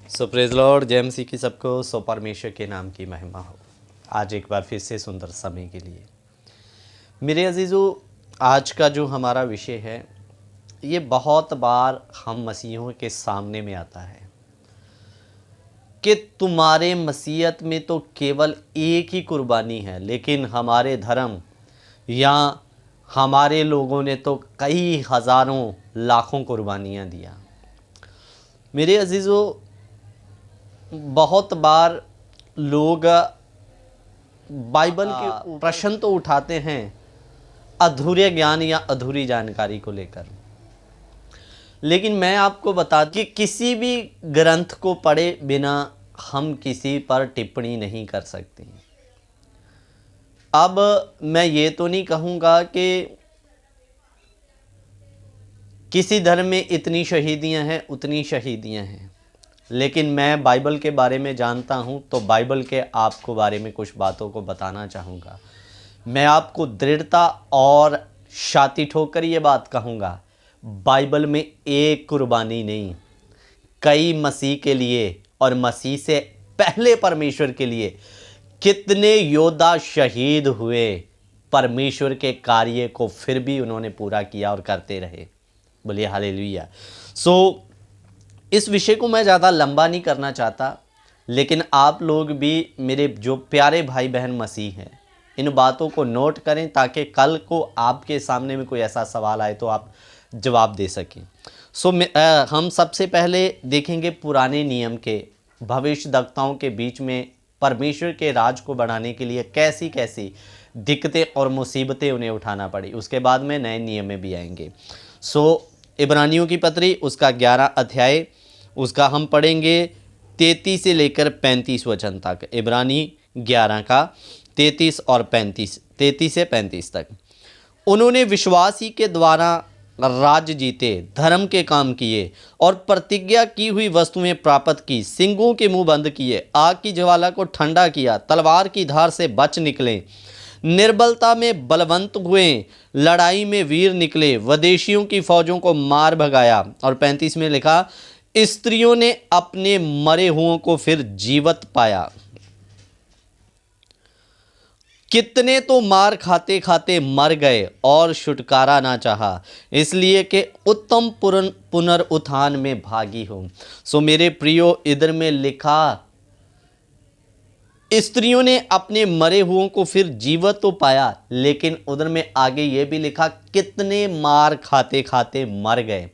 सो praise Lord, जय मसीह की सबको। सो परमेश्वर के नाम की महिमा हो। आज एक बार फिर से सुंदर समय के लिए मेरे अजीज़ों, आज का जो हमारा विषय है ये बहुत बार हम मसीहों के सामने में आता है कि तुम्हारे मसीहत में तो केवल एक ही कुर्बानी है, लेकिन हमारे धर्म या हमारे लोगों ने तो कई हज़ारों लाखों कुर्बानियाँ दिया। मेरे अजीज़ों, बहुत बार लोग बाइबल के प्रश्न तो उठाते हैं अधूरे ज्ञान या अधूरी जानकारी को लेकर, लेकिन मैं आपको बता कि किसी भी ग्रंथ को पढ़े बिना हम किसी पर टिप्पणी नहीं कर सकते। अब मैं ये तो नहीं कहूँगा कि किसी धर्म में इतनी शहीदियाँ हैं उतनी शहीदियाँ हैं, लेकिन मैं बाइबल के बारे में जानता हूँ तो बाइबल के आपको बारे में कुछ बातों को बताना चाहूँगा। मैं आपको दृढ़ता और छाती ठोकर ये बात कहूँगा, बाइबल में एक कुर्बानी नहीं, कई मसीह के लिए और मसीह से पहले परमेश्वर के लिए कितने योद्धा शहीद हुए, परमेश्वर के कार्य को फिर भी उन्होंने पूरा किया और करते रहे। बोलिए हालेलुया। सो इस विषय को मैं ज़्यादा लंबा नहीं करना चाहता, लेकिन आप लोग भी, मेरे जो प्यारे भाई बहन मसीह हैं, इन बातों को नोट करें ताकि कल को आपके सामने में कोई ऐसा सवाल आए तो आप जवाब दे सकें। हम सबसे पहले देखेंगे पुराने नियम के भविष्यद्वक्ताओं के बीच में परमेश्वर के राज को बढ़ाने के लिए कैसी कैसी दिक्कतें और मुसीबतें उन्हें उठाना पड़ी। उसके बाद में नए नियम में भी आएंगे। इब्रानियों की पत्री उसका 11 अध्याय, उसका हम पढ़ेंगे 33 से लेकर 35 वचन तक। इब्रानी 11 का 33 और 35, 33 से 35 तक। उन्होंने विश्वास ही के द्वारा राज्य जीते, धर्म के काम किए और प्रतिज्ञा की हुई वस्तुएं प्राप्त की, सिंगों के मुंह बंद किए, आग की ज्वाला को ठंडा किया, तलवार की धार से बच निकले, निर्बलता में बलवंत हुए, लड़ाई में वीर निकले, विदेशियों की फौजों को मार भगाया। और 35 में लिखा, स्त्रियों ने अपने मरे हुओं को फिर जीवित पाया। कितने तो मार खाते खाते मर गए और छुटकारा ना चाहा, इसलिए कि उत्तम पुनरुत्थान में भागी हो। मेरे प्रियो, इधर में लिखा स्त्रियों ने अपने मरे हुओं को फिर जीवित तो पाया, लेकिन उधर में आगे ये भी लिखा कितने मार खाते खाते मर गए,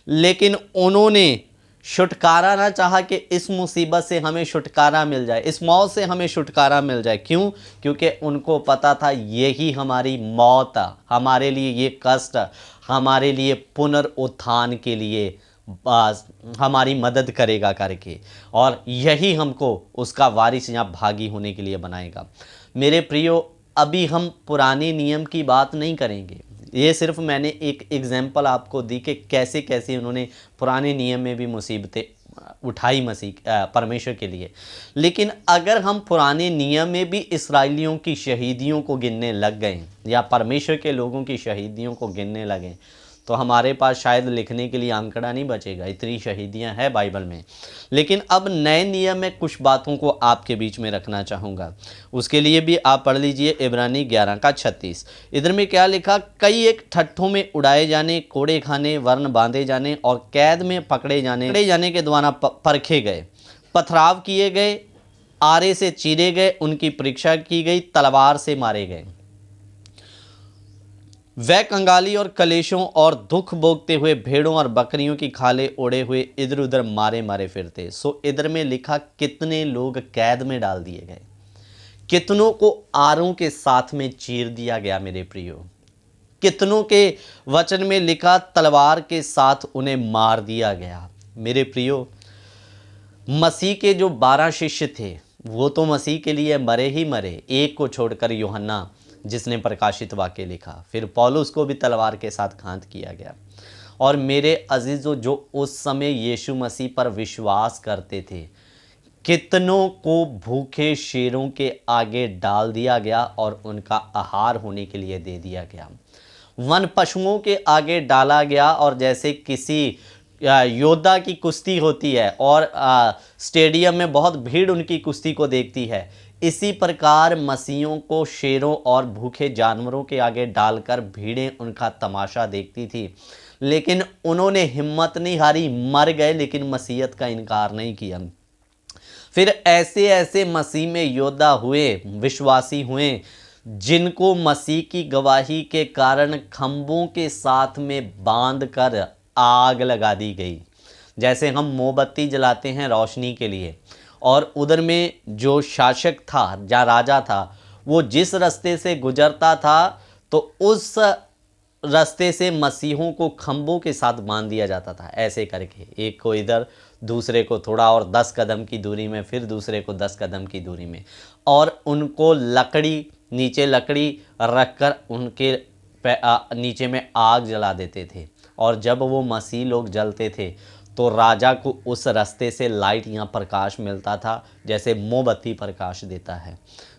लेकिन उन्होंने छुटकारा ना चाहा कि इस मुसीबत से हमें छुटकारा मिल जाए, इस मौत से हमें छुटकारा मिल जाए। क्यों? क्योंकि उनको पता था यही हमारी मौत, हमारे लिए ये कष्ट, हमारे लिए पुनरुत्थान के लिए हमारी मदद करेगा करके, और यही हमको उसका वारिस या भागी होने के लिए बनाएगा। मेरे प्रियो, अभी हम पुराने नियम की बात नहीं करेंगे, ये सिर्फ मैंने एक एग्जाम्पल आपको दी कि कैसे कैसे उन्होंने पुराने नियम में भी मुसीबतें उठाई मसीह परमेश्वर के लिए। लेकिन अगर हम पुराने नियम में भी इस्राएलियों की शहीदियों को गिनने लग गए या परमेश्वर के लोगों की शहीदियों को गिनने लगे तो हमारे पास शायद लिखने के लिए आंकड़ा नहीं बचेगा, इतनी शहीदियां हैं बाइबल में। लेकिन अब नए नियम में कुछ बातों को आपके बीच में रखना चाहूँगा, उसके लिए भी आप पढ़ लीजिए इब्रानी 11 का 36। इधर में क्या लिखा, कई एक ठट्ठों में उड़ाए जाने, कोड़े खाने, वर्ण बांधे जाने और कैद में पकड़े जाने के द्वारा परखे गए, पथराव किए गए, आरे से चीरे गए, उनकी परीक्षा की गई, तलवार से मारे गए। वह कंगाली और कलेशों और दुख भोगते हुए भेड़ों और बकरियों की खाले ओढ़े हुए इधर उधर मारे मारे फिरते। इधर में लिखा कितने लोग कैद में डाल दिए गए, कितनों को आरों के साथ में चीर दिया गया। मेरे प्रियो, कितनों के वचन में लिखा तलवार के साथ उन्हें मार दिया गया। मेरे प्रियो, मसीह के जो 12 शिष्य थे वो तो मसीह के लिए मरे ही मरे, एक को छोड़कर यूहन्ना जिसने प्रकाशित वाक्य लिखा। फिर पौलुस को भी तलवार के साथ घात किया गया। और मेरे अजीजों, जो उस समय यीशु मसीह पर विश्वास करते थे, कितनों को भूखे शेरों के आगे डाल दिया गया और उनका आहार होने के लिए दे दिया गया। वन पशुओं के आगे डाला गया और जैसे किसी योद्धा की कुश्ती होती है और स्टेडियम में बहुत भीड़ उनकी कुश्ती को देखती है, इसी प्रकार मसीहों को शेरों और भूखे जानवरों के आगे डालकर भीड़ें उनका तमाशा देखती थी। लेकिन उन्होंने हिम्मत नहीं हारी, मर गए लेकिन मसीहत का इनकार नहीं किया। फिर ऐसे ऐसे मसीह में योद्धा हुए, विश्वासी हुए, जिनको मसीह की गवाही के कारण खंभों के साथ में बांध कर आग लगा दी गई। जैसे हम मोमबत्ती जलाते हैं रोशनी के लिए, और उधर में जो शासक था, जहाँ राजा था, वो जिस रास्ते से गुजरता था तो उस रास्ते से मसीहों को खंभों के साथ बांध दिया जाता था, ऐसे करके एक को इधर, दूसरे को थोड़ा और 10 कदम की दूरी में, फिर दूसरे को 10 कदम की दूरी में, और उनको लकड़ी नीचे लकड़ी रखकर उनके नीचे में आग जला देते थे। और जब वो मसीह लोग जलते थे तो राजा को उस रास्ते से लाइट या प्रकाश मिलता था, जैसे मोमबत्ती प्रकाश देता है।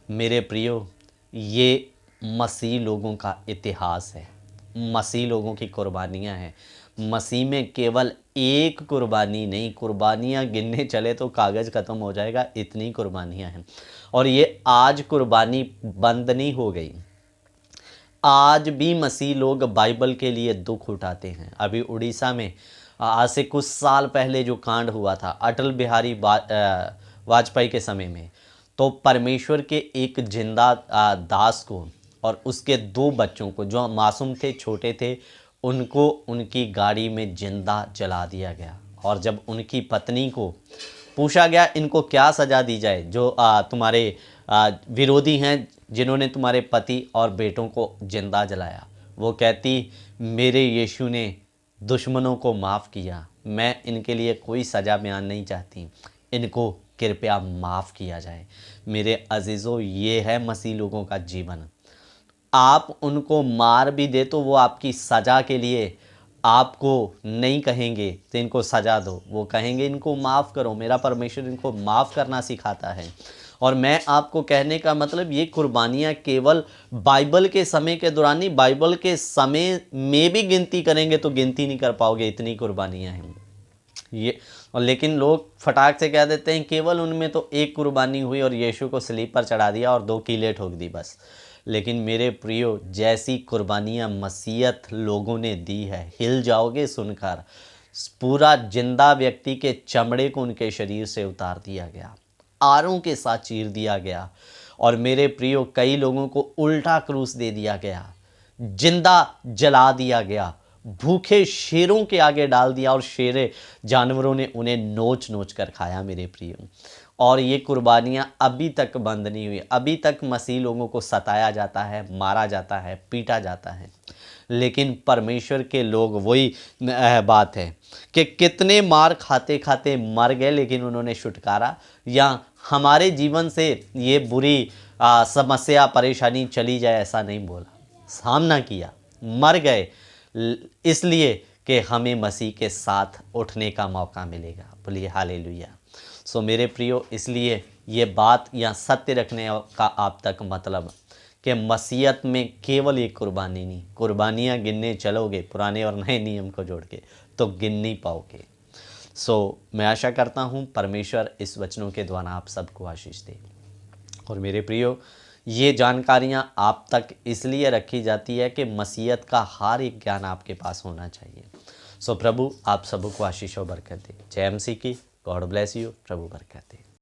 मेरे प्रियो, ये मसीह लोगों का इतिहास है, मसीह लोगों की कुर्बानियाँ हैं। मसीह में केवल एक कुर्बानी नहीं, कुर्बानियाँ गिनने चले तो कागज़ ख़त्म हो जाएगा, इतनी कुर्बानियाँ हैं। और ये आज कुर्बानी बंद नहीं हो गई, आज भी मसीह लोग बाइबल के लिए दुख उठाते हैं। अभी उड़ीसा में आज से कुछ साल पहले जो कांड हुआ था अटल बिहारी वाजपेयी के समय में, तो परमेश्वर के एक जिंदा दास को और उसके 2 बच्चों को, जो मासूम थे, छोटे थे, उनको उनकी गाड़ी में जिंदा जला दिया गया। और जब उनकी पत्नी को पूछा गया इनको क्या सज़ा दी जाए, जो तुम्हारे विरोधी हैं, जिन्होंने तुम्हारे पति और बेटों को जिंदा जलाया, वो कहती, मेरे यीशु ने दुश्मनों को माफ़ किया, मैं इनके लिए कोई सज़ा बयान नहीं चाहती, इनको कृपया माफ़ किया जाए। मेरे अजीज़ों, ये है मसीह लोगों का जीवन। आप उनको मार भी दे तो वो आपकी सज़ा के लिए आपको नहीं कहेंगे तो इनको सज़ा दो, वो कहेंगे इनको माफ़ करो, मेरा परमेश्वर इनको माफ़ करना सिखाता है। और मैं आपको कहने का मतलब, ये कुर्बानियाँ केवल बाइबल के समय के दौरान नहीं, बाइबल के समय में भी गिनती करेंगे तो गिनती नहीं कर पाओगे, इतनी कुर्बानियाँ हैं ये। और लेकिन लोग फटाक से कह देते हैं केवल उनमें तो एक कुर्बानी हुई और यीशु को सलीब पर चढ़ा दिया और 2 कीलें ठोक दी बस। लेकिन मेरे प्रियो, जैसी कुर्बानियाँ मसीहत लोगों ने दी है, हिल जाओगे सुनकर। पूरा जिंदा व्यक्ति के चमड़े को उनके शरीर से उतार दिया गया, आरों के साथ चीर दिया गया। और मेरे प्रियो, कई लोगों को उल्टा क्रूस दे दिया गया, जिंदा जला दिया गया, भूखे शेरों के आगे डाल दिया और शेरे जानवरों ने उन्हें नोच नोच कर खाया मेरे प्रियो। और ये कुर्बानियाँ अभी तक बंद नहीं हुई, अभी तक मसीह लोगों को सताया जाता है, मारा जाता है, पीटा जाता है। लेकिन परमेश्वर के लोग, वही बात है कि कितने मार खाते खाते मर गए लेकिन उन्होंने छुटकारा, या हमारे जीवन से ये बुरी समस्या परेशानी चली जाए ऐसा नहीं बोला, सामना किया, मर गए, इसलिए कि हमें मसीह के साथ उठने का मौका मिलेगा। बोलिए हालेलुया। सो मेरे प्रियो, इसलिए ये बात या सत्य रखने का आप तक मतलब कि मसीहत में केवल एक कुर्बानी नहीं, कुर्बानियाँ गिनने चलोगे पुराने और नए नियम को जोड़ के तो गिन नहीं पाओगे। सो मैं आशा करता हूँ परमेश्वर इस वचनों के द्वारा आप सबको आशीष दे। और मेरे प्रियो, ये जानकारियाँ आप तक इसलिए रखी जाती है कि मसीहत का हर एक ज्ञान आपके पास होना चाहिए। सो प्रभु आप सबको आशीष और बरकत दे। जय मसीह की। God bless you. प्रभु बरकत दे।